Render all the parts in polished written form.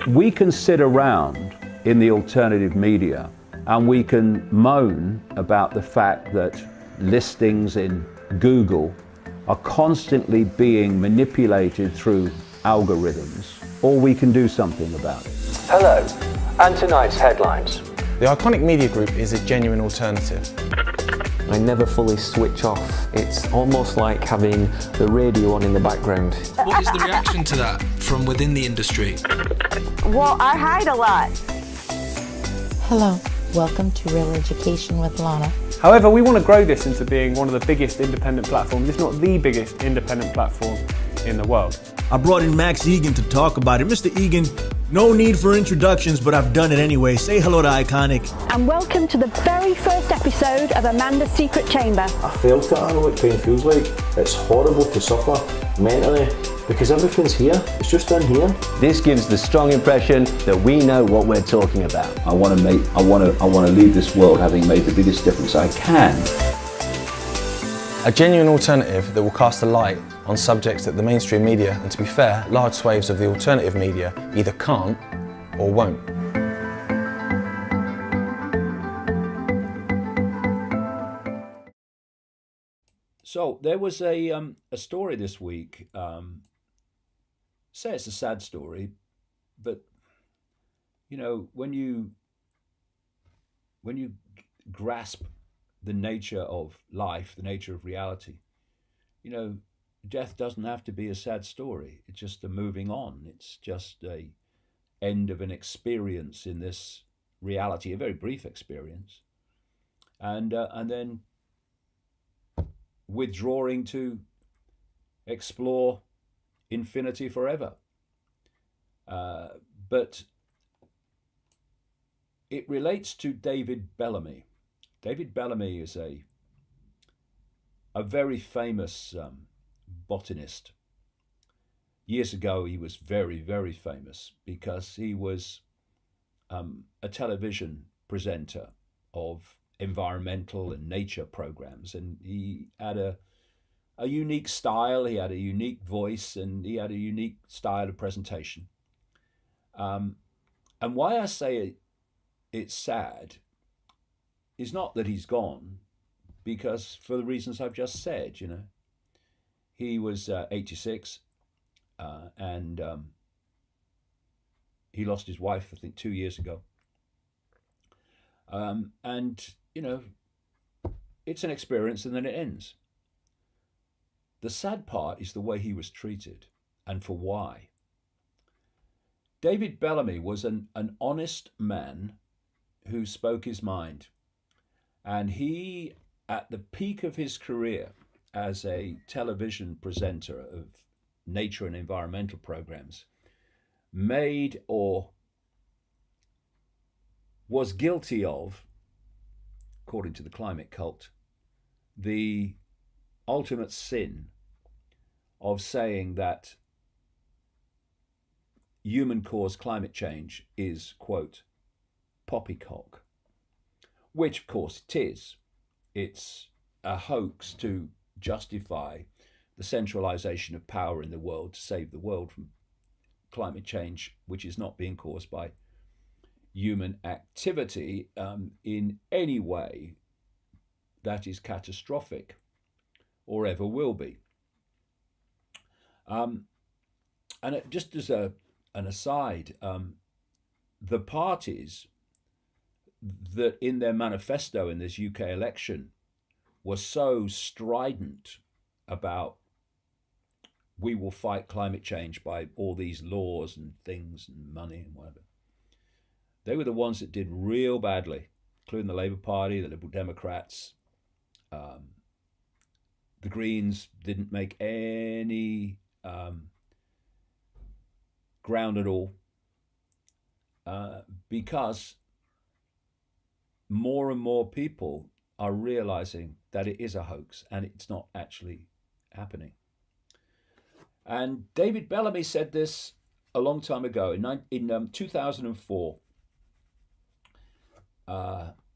We can sit around in the alternative media and we can moan about the fact that listings in Google are constantly being manipulated through algorithms, or we can do something about it. Hello, and tonight's headlines. The Iconic Media Group is a genuine alternative. I never fully switch off. It's almost like having the radio on in the background. What is the reaction to that from within the industry? Well, I hide a lot. Hello, welcome to Real Education with Lana. However, we want to grow this into being one of the biggest independent platforms, if not the biggest independent platform in the world. I brought in Max Egan to talk about it. Mr. Egan, no need for introductions, but I've done it anyway. Say hello to Iconic. And welcome to the very first episode of Amanda's Secret Chamber. I felt it, I know what pain feels like. It's horrible to suffer mentally because everything's here. It's just in here. This gives the strong impression that we know what we're talking about. I want to leave this world having made the biggest difference I can. A genuine alternative that will cast a light on subjects that the mainstream media, and to be fair, large swathes of the alternative media, either can't or won't. So there was a story this week. Say it's a sad story, but you know, when you grasp the nature of life, the nature of reality, you know, death doesn't have to be a sad story. It's just a moving on. It's just a end of an experience in this reality, a very brief experience, and then withdrawing to explore infinity forever. But it relates to David Bellamy. David Bellamy is a very famous botanist. Years ago, he was very, very famous because he was a television presenter of environmental and nature programs, and he had a unique style, he had a unique voice, and he had a unique style of presentation. And why I say it's sad is not that he's gone, because for the reasons I've just said, you know, he was 86, and he lost his wife, I think, 2 years ago. And, you know, it's an experience and then it ends. The sad part is the way he was treated and for why. David Bellamy was an honest man who spoke his mind. And he, at the peak of his career as a television presenter of nature and environmental programs, made or was guilty of, according to the climate cult, the ultimate sin of saying that human-caused climate change is, quote, poppycock, which of course it is. It's a hoax to justify the centralization of power in the world to save the world from climate change, which is not being caused by human activity in any way that is catastrophic or ever will be. And just as an aside, the parties that in their manifesto in this UK election were so strident about we will fight climate change by all these laws and things and money and whatever, they were the ones that did real badly, including the Labour Party, the Liberal Democrats. The Greens didn't make any ground at all because more and more people are realizing that it is a hoax and it's not actually happening. And David Bellamy said this a long time ago in 2004,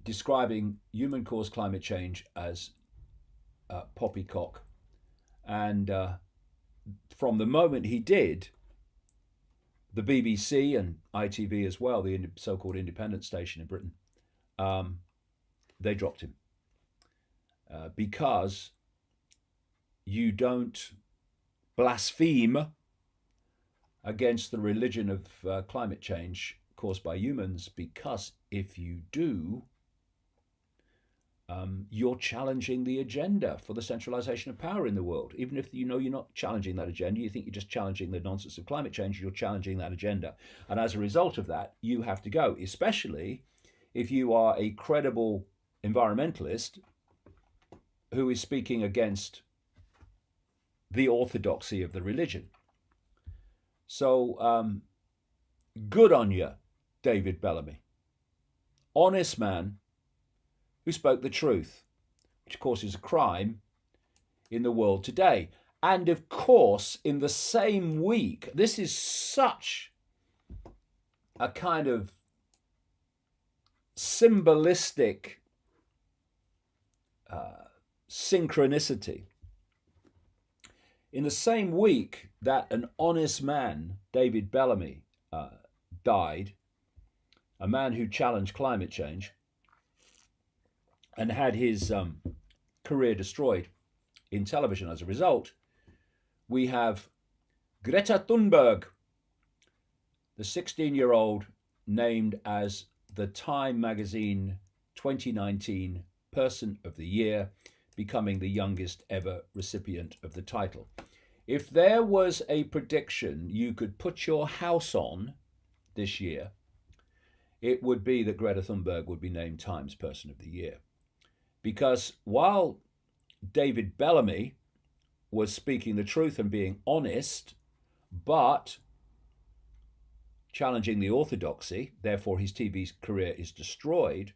describing human-caused climate change as poppycock. And from the moment he did, the BBC and ITV as well, the so-called independent station in Britain, they dropped him because you don't blaspheme against the religion of climate change caused by humans, because if you do, you're challenging the agenda for the centralization of power in the world. Even if you know you're not challenging that agenda, you think you're just challenging the nonsense of climate change, you're challenging that agenda. And as a result of that, you have to go, especially if you are a credible environmentalist who is speaking against the orthodoxy of the religion. So good on you, David Bellamy. Honest man who spoke the truth, which of course is a crime in the world today. And of course, in the same week, this is such a kind of symbolistic synchronicity. In the same week that an honest man, David Bellamy, died, a man who challenged climate change and had his career destroyed in television as a result, we have Greta Thunberg, the 16-year-old named as the Time magazine 2019 Person of the Year, becoming the youngest ever recipient of the title. If there was a prediction you could put your house on this year, it would be that Greta Thunberg would be named Time's Person of the Year. Because while David Bellamy was speaking the truth and being honest, but challenging the orthodoxy, therefore his TV career is destroyed,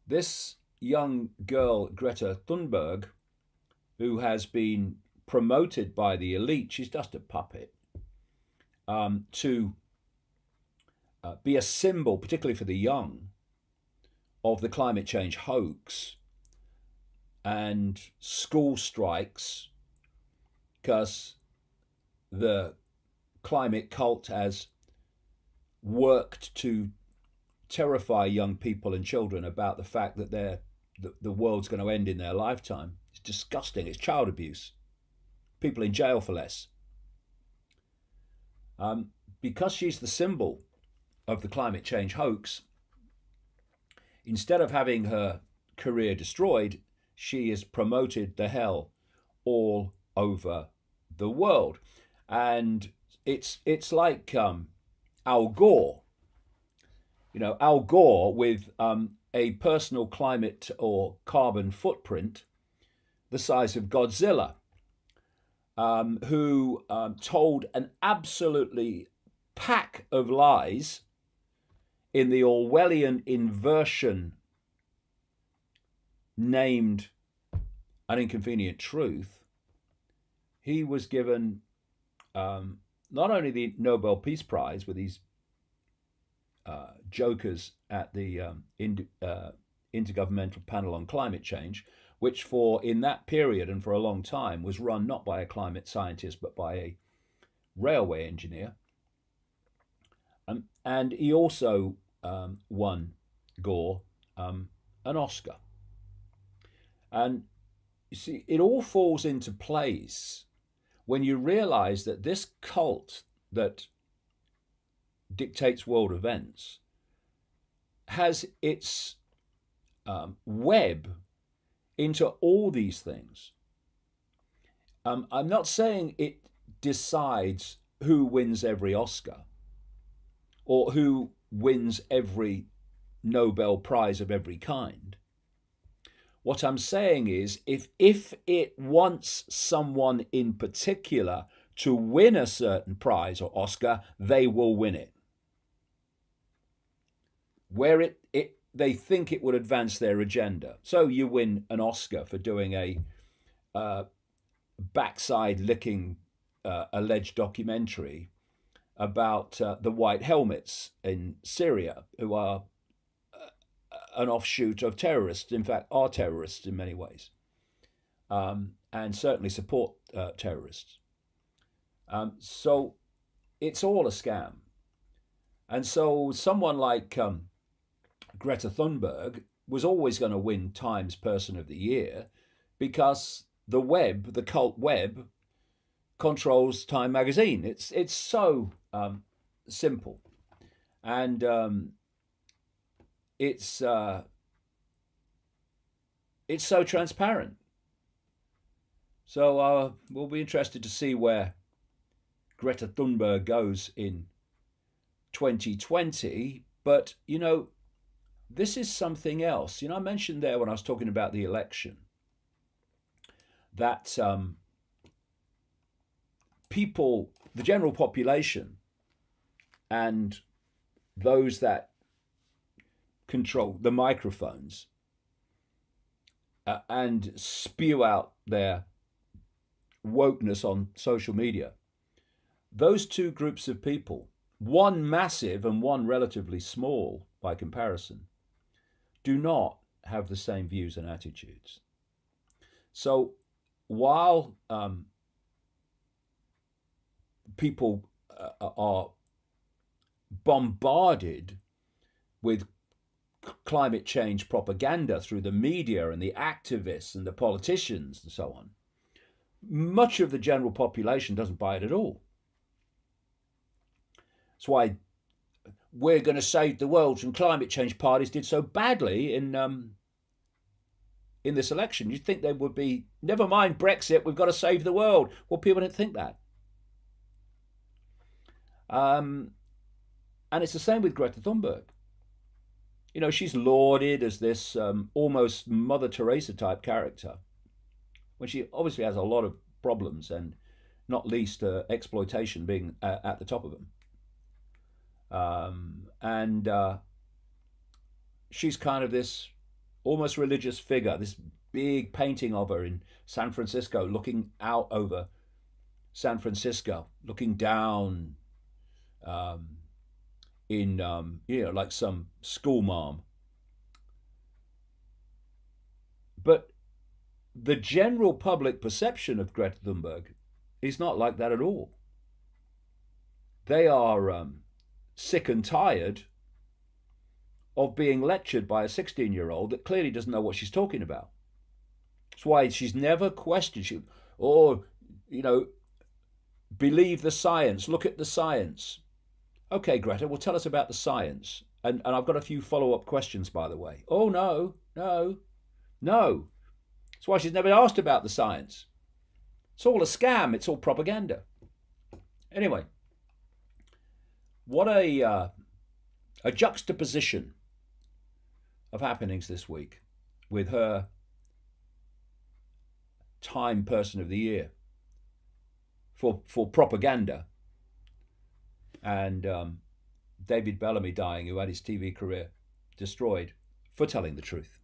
this young girl, Greta Thunberg, who has been promoted by the elite, she's just a puppet, to be a symbol, particularly for the young, of the climate change hoax and school strikes, because the climate cult has worked to terrify young people and children about the fact that the world's going to end in their lifetime. It's disgusting. It's child abuse. People in jail for less. Because she's the symbol of the climate change hoax, instead of having her career destroyed, she is promoted the hell all over the world. And it's like Al Gore. You know, Al Gore with a personal climate or carbon footprint the size of Godzilla, who told an absolutely pack of lies in the Orwellian inversion named An Inconvenient Truth. He was given not only the Nobel Peace Prize with these jokers at the Intergovernmental Panel on Climate Change, which in that period and for a long time was run not by a climate scientist but by a railway engineer. And he also won, Gore, an Oscar. And you see, it all falls into place when you realize that this cult that dictates world events has its web into all these things. I'm not saying it decides who wins every Oscar or who wins every Nobel Prize of every kind. What I'm saying is, if it wants someone in particular to win a certain prize or Oscar, they will win it. Where they think it would advance their agenda. So you win an Oscar for doing a backside licking alleged documentary about the White Helmets in Syria, who are an offshoot of terrorists, in fact are terrorists in many ways, and certainly support terrorists. So it's all a scam. And so someone like Greta Thunberg was always going to win Times Person of the Year because the web, the cult web, controls Time magazine. It's so simple, and it's so transparent. So we'll be interested to see where Greta Thunberg goes in 2020. But this is something else. I mentioned there when I was talking about the election that people, the general population, and those that control the microphones and spew out their wokeness on social media, those two groups of people, one massive and one relatively small by comparison, do not have the same views and attitudes. So while people are bombarded with climate change propaganda through the media and the activists and the politicians and so on, much of the general population doesn't buy it at all. That's why we're going to save the world from climate change parties did so badly in this election. You'd think they would be, never mind Brexit, we've got to save the world. Well, people didn't think that. And it's the same with Greta Thunberg. She's lauded as this almost Mother Teresa type character, when she obviously has a lot of problems, and not least exploitation being at the top of them. And she's kind of this almost religious figure, this big painting of her in San Francisco, looking out over San Francisco, looking down in like some school mom. But the general public perception of Greta Thunberg is not like that at all. They are sick and tired of being lectured by a 16-year-old that clearly doesn't know what she's talking about. That's why she's never questioned. Believe the science, look at the science. Okay, Greta, well, tell us about the science. And I've got a few follow-up questions, by the way. Oh, no. That's why she's never asked about the science. It's all a scam. It's all propaganda. Anyway, what a juxtaposition of happenings this week with her Time Person of the Year for propaganda, and David Bellamy dying, who had his TV career destroyed for telling the truth.